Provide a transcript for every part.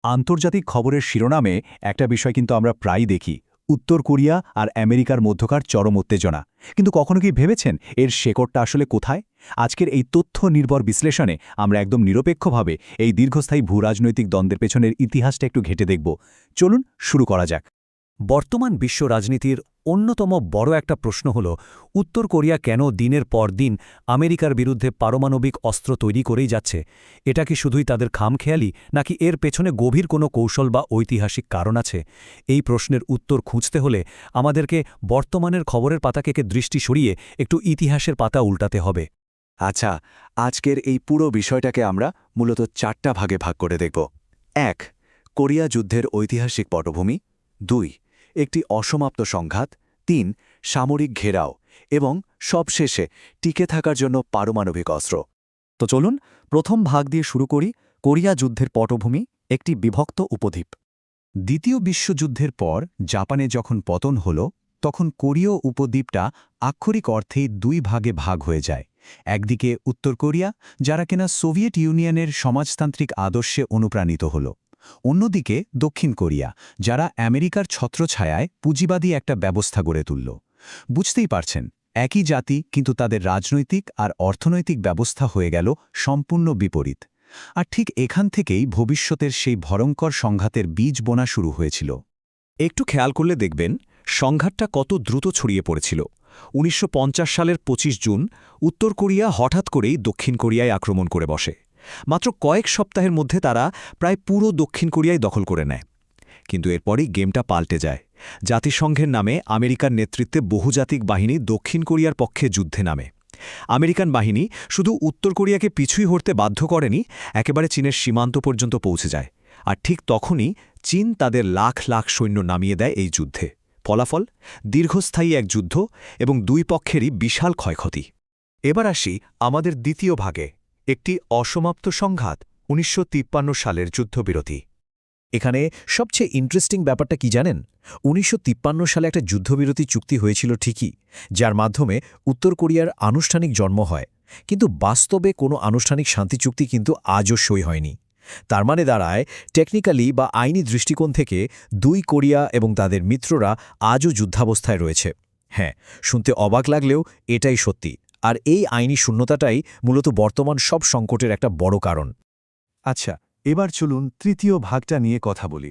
আন্তর্জাতিক খবরের শিরোনামে একটা বিষয় কিন্তু আমরা প্রায়ই দেখি, উত্তর কোরিয়া আর আমেরিকার মধ্যকার চরম উত্তেজনা। কিন্তু কখনো কি ভেবেছেন এর শেকড়টা আসলে কোথায়? আজকের এই তথ্য নির্ভর বিশ্লেষণে আমরা একদম নিরপেক্ষভাবে এই দীর্ঘস্থায়ী ভূরাজনৈতিক দ্বন্দ্বের পেছনের ইতিহাসটা একটু ঘেঁটে দেখব। চলুন শুরু করা যাক। বর্তমান বিশ্ব রাজনীতির অন্যতম বড় একটা প্রশ্ন হল, উত্তর কোরিয়া কেন দিনের পর দিন আমেরিকার বিরুদ্ধে পারমাণবিক অস্ত্র তৈরি করেই যাচ্ছে? এটা কি শুধুই তাদের খামখেয়ালি, নাকি এর পেছনে গভীর কোনো কৌশল বা ঐতিহাসিক কারণ আছে? এই প্রশ্নের উত্তর খুঁজতে হলে আমাদেরকে বর্তমানের খবরের পাতা থেকে দৃষ্টি সরিয়ে একটু ইতিহাসের পাতা উল্টাতে হবে। আচ্ছা, আজকের এই পুরো বিষয়টাকে আমরা মূলত 4টা ভাগে ভাগ করে দেখব। 1. কোরিয়া যুদ্ধের ঐতিহাসিক পটভূমি। 2. একটি অসমাপ্ত সংঘাত। 3. সামরিক ঘেরাও। এবং সবশেষে টিকে থাকার জন্য পারমাণবিক অস্ত্র। তো চলুন প্রথম ভাগ দিয়ে শুরু করি। কোরিয়া যুদ্ধের পটভূমি, একটি বিভক্ত উপদ্বীপ। দ্বিতীয় বিশ্বযুদ্ধের পর জাপানে যখন পতন হল, তখন কোরীয় উপদ্বীপটা আক্ষরিক অর্থেই 2 ভাগে ভাগ হয়ে যায়। একদিকে উত্তর কোরিয়া, যারা কিনা সোভিয়েত ইউনিয়নের সমাজতান্ত্রিক আদর্শে অনুপ্রাণিত হল। অন্যদিকে দক্ষিণ কোরিয়া, যারা আমেরিকার ছত্রছায়ায় পুঁজিবাদী একটা ব্যবস্থা গড়ে তুলল। বুঝতেই পারছেন, একই জাতি, কিন্তু তাদের রাজনৈতিক আর অর্থনৈতিক ব্যবস্থা হয়ে গেল সম্পূর্ণ বিপরীত। আর ঠিক এখান থেকেই ভবিষ্যতের সেই ভয়ঙ্কর সংঘাতের বীজ বোনা শুরু হয়েছিল। একটু খেয়াল করলে দেখবেন সংঘাতটা কত দ্রুত ছড়িয়ে পড়েছিল। ১৯৫০ সালের ২৫ জুন উত্তর কোরিয়া হঠাৎ করেই দক্ষিণ কোরিয়ায় আক্রমণ করে বসে। মাত্র কয়েক সপ্তাহের মধ্যে তারা প্রায় পুরো দক্ষিণ কোরিয়ায় দখল করে নেয়। কিন্তু এরপরই গেমটা পাল্টে যায়। জাতিসংঘের নামে আমেরিকার নেতৃত্বে বহুজাতিক বাহিনী দক্ষিণ কোরিয়ার পক্ষে যুদ্ধে নামে। আমেরিকান বাহিনী শুধু উত্তর কোরিয়াকে পিছুই হটতে বাধ্য করেনি, একেবারে চীনের সীমান্ত পর্যন্ত পৌঁছে যায়। আর ঠিক তখনই চীন তাদের লাখ লাখ সৈন্য নামিয়ে দেয় এই যুদ্ধে। ফলাফল, দীর্ঘস্থায়ী এক যুদ্ধ এবং 2 পক্ষেরই বিশাল ক্ষয়ক্ষতি। এবার আসি আমাদের দ্বিতীয় ভাগে, একটি অসমাপ্ত সংঘাত, ১৯৫৩ সালের যুদ্ধবিরতি। এখানে সবচেয়ে ইন্টারেস্টিং ব্যাপারটা কি জানেন? ১৯৫৩ সালে একটা যুদ্ধবিরতি চুক্তি হয়েছিল ঠিকই, যার মাধ্যমে উত্তর কোরিয়ার আনুষ্ঠানিক জন্ম হয়। কিন্তু বাস্তবে কোনো আনুষ্ঠানিক শান্তি চুক্তি কিন্তু আজও সই হয়নি। তার মানে দাঁড়ায়, টেকনিক্যালি বা আইনি দৃষ্টিকোণ থেকে 2 কোরিয়া এবং তাদের মিত্ররা আজও যুদ্ধাবস্থায় রয়েছে। হ্যাঁ, শুনতে অবাক লাগলেও এটাই সত্যি। আর এই আইনি শূন্যতাটাই মূলত বর্তমান সব সংকটের একটা বড় কারণ। আচ্ছা, এবার চলুন তৃতীয় ভাগটা নিয়ে কথা বলি,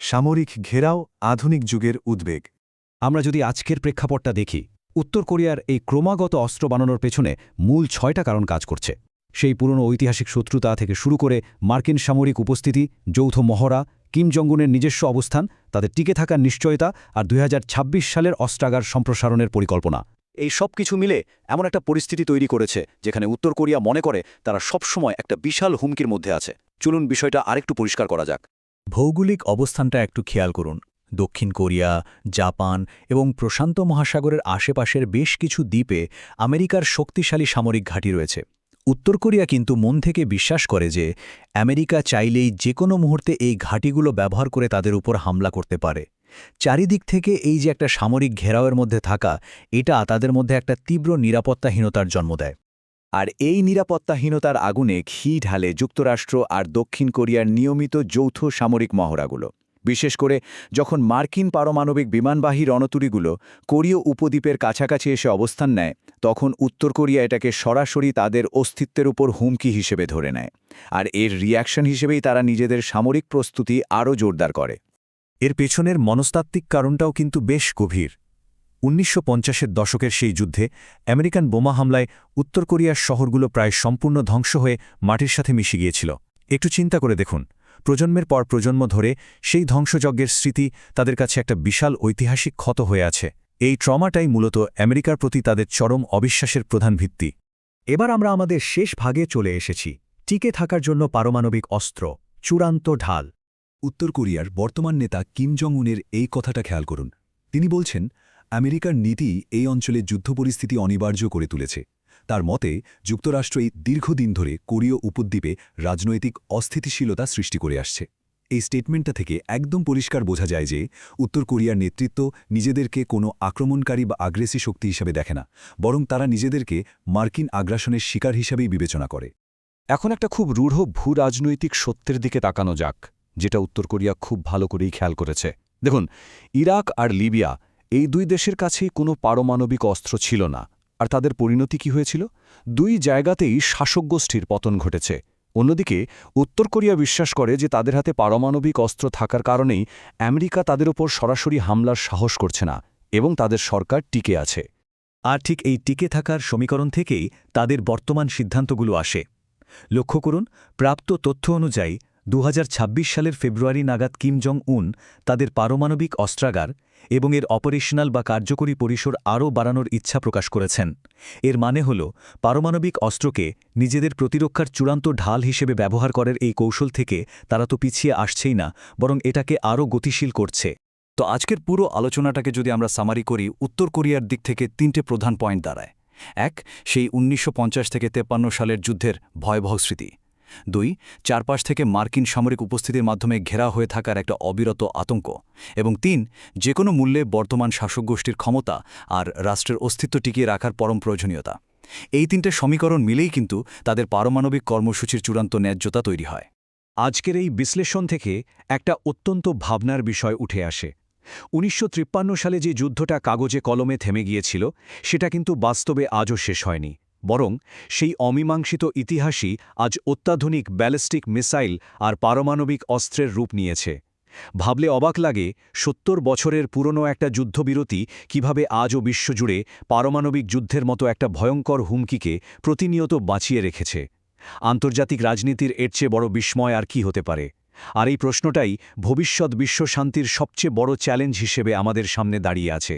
সামরিক ঘেরাও, আধুনিক যুগের উদ্বেগ। আমরা যদি আজকের প্রেক্ষাপটটা দেখি, উত্তর কোরিয়ার এই ক্রমাগত অস্ত্র বানানোর পেছনে মূল 6টা কারণ কাজ করছে। সেই পুরনো ঐতিহাসিক শত্রুতা থেকে শুরু করে মার্কিন সামরিক উপস্থিতি, যৌথ মহড়া, কিম জং-উনের নিজস্ব অবস্থান, তাদের টিকে থাকার নিশ্চয়তা, আর ২০২৬ সালের অস্ত্রাগার সম্প্রসারণের পরিকল্পনা। এই সব কিছু মিলে এমন একটা পরিস্থিতি তৈরি করেছে যেখানে উত্তর কোরিয়া মনে করে তারা সবসময় একটা বিশাল হুমকির মধ্যে আছে। চলুন বিষয়টা আরেকটু পরিষ্কার করা যাক। ভৌগোলিক অবস্থানটা একটু খেয়াল করুন। দক্ষিণ কোরিয়া, জাপান এবং প্রশান্ত মহাসাগরের আশেপাশের বেশ কিছু দ্বীপে আমেরিকার শক্তিশালী সামরিক ঘাঁটি রয়েছে। উত্তর কোরিয়া কিন্তু মন থেকে বিশ্বাস করে যে আমেরিকা চাইলেই যে কোনো মুহূর্তে এই ঘাঁটিগুলো ব্যবহার করে তাদের উপর হামলা করতে পারে। চারিদিক থেকে এই যে একটা সামরিক ঘেরাওয়ের মধ্যে থাকা, এটা তাদের মধ্যে একটা তীব্র নিরাপত্তাহীনতার জন্ম দেয়। আর এই নিরাপত্তাহীনতার আগুনে ঘি ঢালে যুক্তরাষ্ট্র আর দক্ষিণ কোরিয়ার নিয়মিত যৌথ সামরিক মহড়াগুলো। বিশেষ করে যখন মার্কিন পারমাণবিক বিমানবাহী রণতরীগুলো কোরীয় উপদ্বীপের কাছাকাছি এসে অবস্থান নেয়, তখন উত্তর কোরিয়া এটাকে সরাসরি তাদের অস্তিত্বের উপর হুমকি হিসেবে ধরে নেয়। আর এর রিঅ্যাকশন হিসেবেই তারা নিজেদের সামরিক প্রস্তুতি আরও জোরদার করে। এর পেছনের মনস্তাত্ত্বিক কারণটাও কিন্তু বেশ গভীর। ১৯৫০-এর দশকের সেই যুদ্ধে আমেরিকান বোমা হামলায় উত্তর কোরিয়ার শহরগুলো প্রায় সম্পূর্ণ ধ্বংস হয়ে মাটির সাথে মিশে গিয়েছিল। একটু চিন্তা করে দেখুন, প্রজন্মের পর প্রজন্ম ধরে সেই ধ্বংসযজ্ঞের স্মৃতি তাদের কাছে একটা বিশাল ঐতিহাসিক ক্ষত হয়ে আছে। এই ট্রমাটাই মূলত আমেরিকার প্রতি তাদের চরম অবিশ্বাসের প্রধান ভিত্তি। এবার আমরা আমাদের শেষ ভাগে চলে এসেছি, টিকে থাকার জন্য পারমাণবিক অস্ত্র, চূড়ান্ত ঢাল। উত্তর কোরিয়ার বর্তমান নেতা কিম জং-উনের এই কথাটা খেয়াল করুন। তিনি বলছেন, আমেরিকার নীতি এই অঞ্চলে যুদ্ধ পরিস্থিতি অনিবার্য করে তুলেছে। তার মতে যুক্তরাষ্ট্র এই দীর্ঘদিন ধরে কোরীয় উপদ্বীপে রাজনৈতিক অস্থিতিশীলতা সৃষ্টি করে আসছে। এই স্টেটমেন্টটা থেকে একদম পরিষ্কার বোঝা যায় যে উত্তর কোরিয়ার নেতৃত্ব নিজেদেরকে কোনো আক্রমণকারী বা আগ্রেসি শক্তি হিসেবে দেখে না, বরং তারা নিজেদেরকে মার্কিন আগ্রাসনের শিকার হিসাবেই বিবেচনা করে। এখন একটা খুব রূঢ় ভূরাজনৈতিক সত্যের দিকে তাকানো যাক। যেটা উত্তর কোরিয়া খুব ভালো করেই খেয়াল করেছে। দেখুন, ইরাক আর লিবিয়া এই দুই দেশের কাছেই কোনো পারমাণবিক অস্ত্র ছিল না, আর তাদের পরিণতি কি হয়েছিল? দুই জায়গাতেই শাসক গোষ্ঠীর পতন ঘটেছে। অন্যদিকে উত্তর কোরিয়া বিশ্বাস করে যে তাদের হাতে পারমাণবিক অস্ত্র থাকার কারণেই আমেরিকা তাদের ওপর সরাসরি হামলার সাহস করছে না এবং তাদের সরকার টিকে আছে। আর ঠিক এই টিকে থাকার সমীকরণ থেকেই তাদের বর্তমান সিদ্ধান্তগুলো আসে। লক্ষ্য করুন, প্রাপ্ত তথ্য অনুযায়ী 2026 সালের ফেব্রুয়ারি নাগাদ কিম জং উন তাদের পারমাণবিক অস্ত্রাগার এবং এর অপারেশনাল বা কার্যকরী পরিসর আরও বাড়ানোর ইচ্ছা প্রকাশ করেছেন। এর মানে হল, পারমাণবিক অস্ত্রকে নিজেদের প্রতিরক্ষার চূড়ান্ত ঢাল হিসেবে ব্যবহার করার এই কৌশল থেকে তারা তো পিছিয়ে আসছেই না, বরং এটাকে আরও গতিশীল করছে। তো আজকের পুরো আলোচনাটাকে যদি আমরা সামারি করি, উত্তর কোরিয়ার দিক থেকে 3টে প্রধান পয়েন্ট দাঁড়ায়। 1, সেই 1950 থেকে 53 সালের যুদ্ধের ভয়াবহ স্মৃতি। 2, চারপাশ থেকে মার্কিন সামরিক উপস্থিতির মাধ্যমে ঘেরা হয়ে থাকার একটা অবিরত আতঙ্ক। এবং 3, যে কোনো মূল্যে বর্তমান শাসক গোষ্ঠীর ক্ষমতা আর রাষ্ট্রের অস্তিত্ব টিকিয়ে রাখার পরম প্রয়োজনীয়তা। এই 3টে সমীকরণ মিলেই কিন্তু তাদের পারমাণবিক কর্মসূচির চূড়ান্ত ন্যায্যতা তৈরি হয়। আজকের এই বিশ্লেষণ থেকে একটা অত্যন্ত ভাবনার বিষয় উঠে আসে। 1953 সালে যে যুদ্ধটা কাগজে কলমে থেমে গিয়েছিল, সেটা কিন্তু বাস্তবে আজও শেষ হয়নি, বরং সেই অমীমাংসিত ইতিহাসই আজ অত্যাধুনিক ব্যালিস্টিক মিসাইল আর পারমাণবিক অস্ত্রের রূপ নিয়েছে। ভাবলে অবাক লাগে, 70 বছরের পুরনো একটা যুদ্ধবিরতি কিভাবে আজও বিশ্বজুড়ে পারমাণবিক যুদ্ধের মতো একটা ভয়ঙ্কর হুমকিকে প্রতিনিয়ত বাঁচিয়ে রেখেছে। আন্তর্জাতিক রাজনীতির এর চেয়ে বড় বিস্ময় আর কি হতে পারে? আর এই প্রশ্নটাই ভবিষ্যৎ বিশ্বশান্তির সবচেয়ে বড় চ্যালেঞ্জ হিসেবে আমাদের সামনে দাঁড়িয়ে আছে।